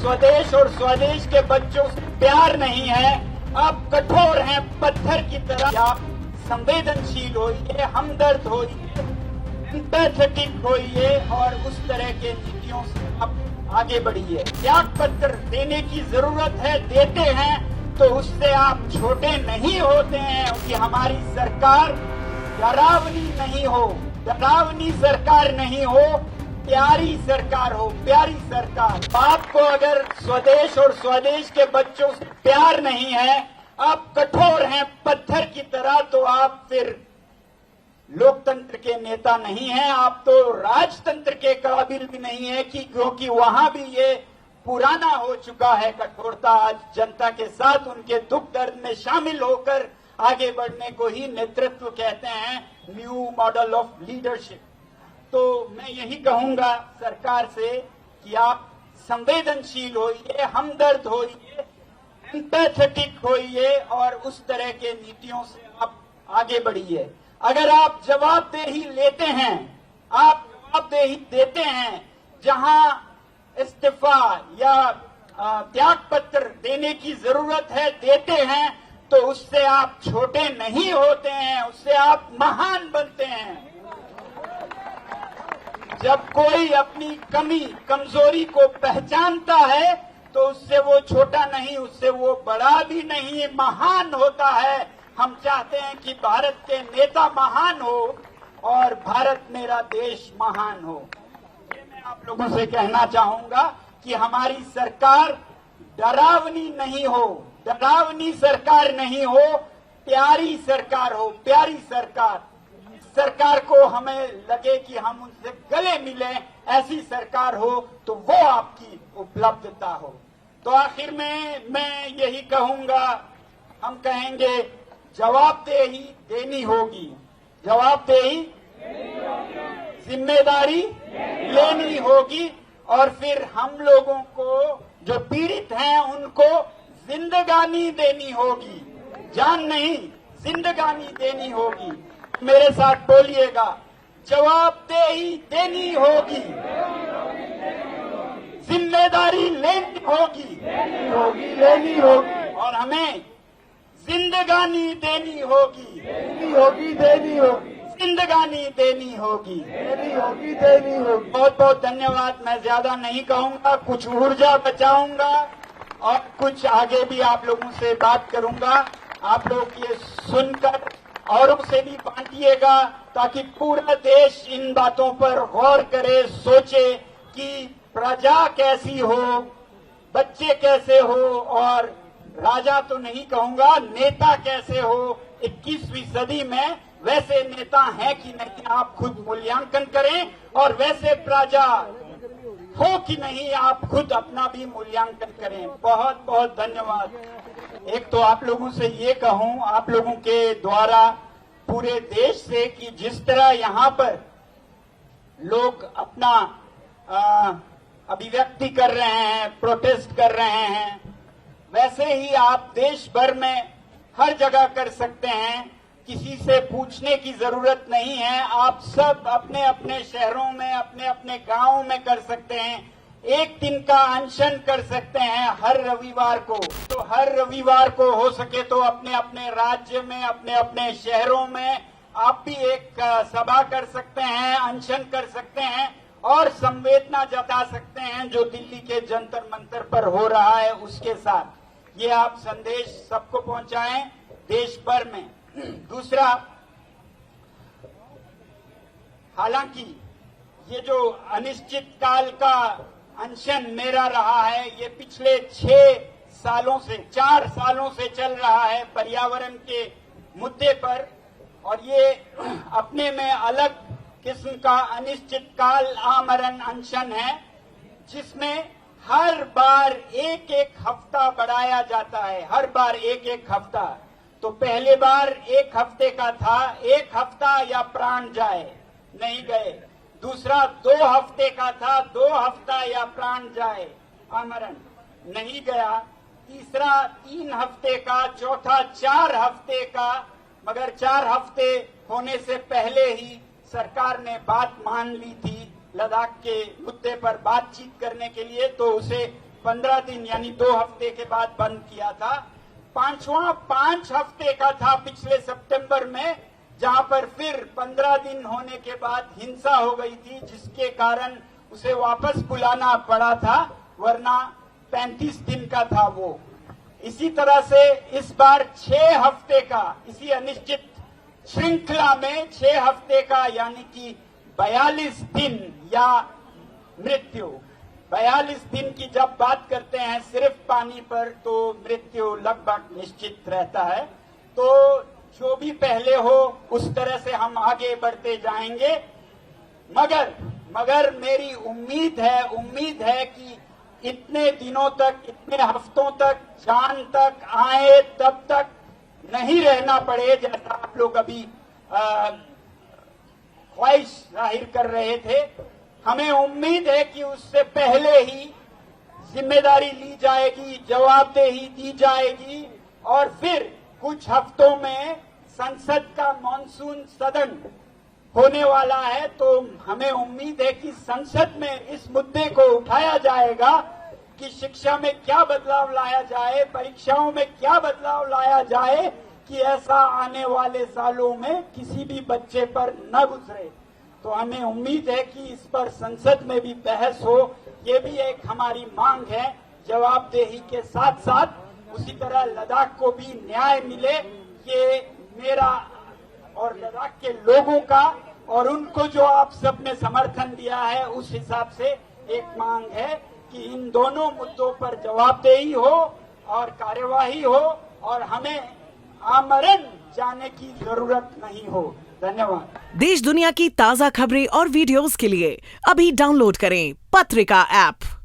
स्वदेश और स्वदेश के बच्चों से प्यार नहीं है, आप कठोर हैं पत्थर की तरह। आप संवेदनशील होइए, हमदर्द होइए, एम्पैथेटिक होइए और उस तरह के नीतियों से आप आगे बढ़िए। त्याग पत्र देने की जरूरत है, देते हैं तो उससे आप छोटे नहीं होते हैं कि हमारी सरकार डरावनी नहीं हो, डरावनी सरकार नहीं हो, प्यारी सरकार हो, प्यारी सरकार। आपको अगर स्वदेश और स्वदेश के बच्चों से प्यार नहीं है, आप कठोर हैं पत्थर की तरह, तो आप फिर लोकतंत्र के नेता नहीं हैं, आप तो राजतंत्र के काबिल भी नहीं है, क्योंकि वहां भी ये पुराना हो चुका है कठोरता। आज जनता के साथ उनके दुख दर्द में शामिल होकर आगे बढ़ने को ही नेतृत्व कहते हैं, न्यू मॉडल ऑफ लीडरशिप। तो मैं यही कहूंगा सरकार से कि आप संवेदनशील होइए, हमदर्द होइए, एम्पैथेटिक होइए और उस तरह के नीतियों से आप आगे बढ़िए। अगर आप जवाबदेही लेते हैं, आप जवाबदेही देते हैं, जहां इस्तीफा या त्याग पत्र देने की जरूरत है, देते हैं तो उससे आप छोटे नहीं होते हैं, उससे आप महान बनते हैं। जब कोई अपनी कमी कमजोरी को पहचानता है तो उससे वो छोटा नहीं, उससे वो बड़ा भी नहीं, महान होता है। हम चाहते हैं कि भारत के नेता महान हो और भारत मेरा देश महान हो। ये मैं आप लोगों से कहना चाहूंगा कि हमारी सरकार डरावनी नहीं हो, डरावनी सरकार नहीं हो, प्यारी सरकार हो, प्यारी सरकार। सरकार को हमें लगे कि हम उनसे गले मिले, ऐसी सरकार हो तो वो आपकी उपलब्धता हो। तो आखिर में मैं यही कहूंगा, हम कहेंगे जवाबदेही देनी होगी, जवाबदेही जिम्मेदारी लेनी होगी और फिर हम लोगों को जो पीड़ित हैं उनको जिंदगानी देनी होगी, जान नहीं जिंदगानी देनी होगी। मेरे साथ बोलिएगा, जवाबदेही देनी होगी, जिम्मेदारी लेनी होगी, लेनी होगी और हमें जिंदगानी देनी होगी, देनी होगी, जिंदगानी देनी होगी, देनी होगी। बहुत बहुत धन्यवाद। मैं ज्यादा नहीं कहूंगा, कुछ ऊर्जा बचाऊंगा और कुछ आगे भी आप लोगों से बात करूंगा। आप लोग ये सुनकर औरों से भी बांटिएगा ताकि पूरा देश इन बातों पर गौर करे, सोचे कि प्रजा कैसी हो, बच्चे कैसे हो और राजा तो नहीं कहूंगा, नेता कैसे हो 21वीं सदी में। वैसे नेता हैं कि नहीं, आप खुद मूल्यांकन करें और वैसे प्रजा हो कि नहीं, आप खुद अपना भी मूल्यांकन करें। बहुत बहुत धन्यवाद। एक तो आप लोगों से ये कहूं, आप लोगों के द्वारा पूरे देश से, कि जिस तरह यहाँ पर लोग अपना अभिव्यक्ति कर रहे हैं, प्रोटेस्ट कर रहे हैं, वैसे ही आप देश भर में हर जगह कर सकते हैं। किसी से पूछने की जरूरत नहीं है, आप सब अपने अपने शहरों में, अपने अपने गांवों में कर सकते हैं। एक दिन का अनशन कर सकते हैं हर रविवार को। तो हर रविवार को हो सके तो अपने अपने राज्य में, अपने अपने शहरों में आप भी एक सभा कर सकते हैं, अनशन कर सकते हैं और संवेदना जता सकते हैं जो दिल्ली के जंतर मंतर पर हो रहा है उसके साथ। ये आप संदेश सबको पहुंचाएं देश भर में। दूसरा, हालांकि ये जो अनिश्चित काल का अनशन मेरा रहा है, ये पिछले 4 सालों से चल रहा है पर्यावरण के मुद्दे पर, और ये अपने में अलग किस्म का अनिश्चित काल आमरण अनशन है, जिसमें हर बार एक एक हफ्ता बढ़ाया जाता है, हर बार एक एक हफ्ता। तो पहले बार 1 हफ्ते का था, 1 हफ्ता या प्राण जाए, नहीं गए। दूसरा 2 हफ्ते का था, 2 हफ्ता या प्राण जाए, आमरण नहीं गया। तीसरा 3 हफ्ते का, चौथा 4 हफ्ते का, मगर 4 हफ्ते होने से पहले ही सरकार ने बात मान ली थी लद्दाख के मुद्दे पर बातचीत करने के लिए, तो उसे 15 दिन यानी 2 हफ्ते के बाद बंद किया था। पांचवा 5 हफ्ते का था पिछले सितंबर में, जहां पर फिर 15 दिन होने के बाद हिंसा हो गई थी, जिसके कारण उसे वापस बुलाना पड़ा था, वरना 35 दिन का था वो। इसी तरह से इस बार 6 हफ्ते का, इसी अनिश्चित श्रृंखला में 6 हफ्ते का यानी कि 42 दिन या मृत्यु। 42 दिन की जब बात करते हैं सिर्फ पानी पर, तो मृत्यु लगभग निश्चित रहता है। तो जो भी पहले हो उस तरह से हम आगे बढ़ते जाएंगे, मगर मेरी उम्मीद है कि इतने दिनों तक, इतने हफ्तों तक, जान तक आए तब तक नहीं रहना पड़े, जैसा आप लोग अभी ख्वाहिश जाहिर कर रहे थे। हमें उम्मीद है कि उससे पहले ही जिम्मेदारी ली जाएगी, जवाबदेही दी जाएगी और फिर कुछ हफ्तों में संसद का मॉनसून सदन होने वाला है। तो हमें उम्मीद है कि संसद में इस मुद्दे को उठाया जाएगा कि शिक्षा में क्या बदलाव लाया जाए, परीक्षाओं में क्या बदलाव लाया जाए कि ऐसा आने वाले सालों में किसी भी बच्चे पर न गुजरे। तो हमें उम्मीद है कि इस पर संसद में भी बहस हो, ये भी एक हमारी मांग है। जवाबदेही के साथ साथ उसी तरह लद्दाख को भी न्याय मिले, ये मेरा और लद्दाख के लोगों का और उनको जो आप सबने समर्थन दिया है उस हिसाब से एक मांग है कि इन दोनों मुद्दों पर जवाबदेही हो और कार्यवाही हो और हमें आमरण जाने की जरूरत नहीं हो। धन्यवाद। देश दुनिया की ताज़ा खबरें और वीडियोस के लिए अभी डाउनलोड करें पत्रिका ऐप।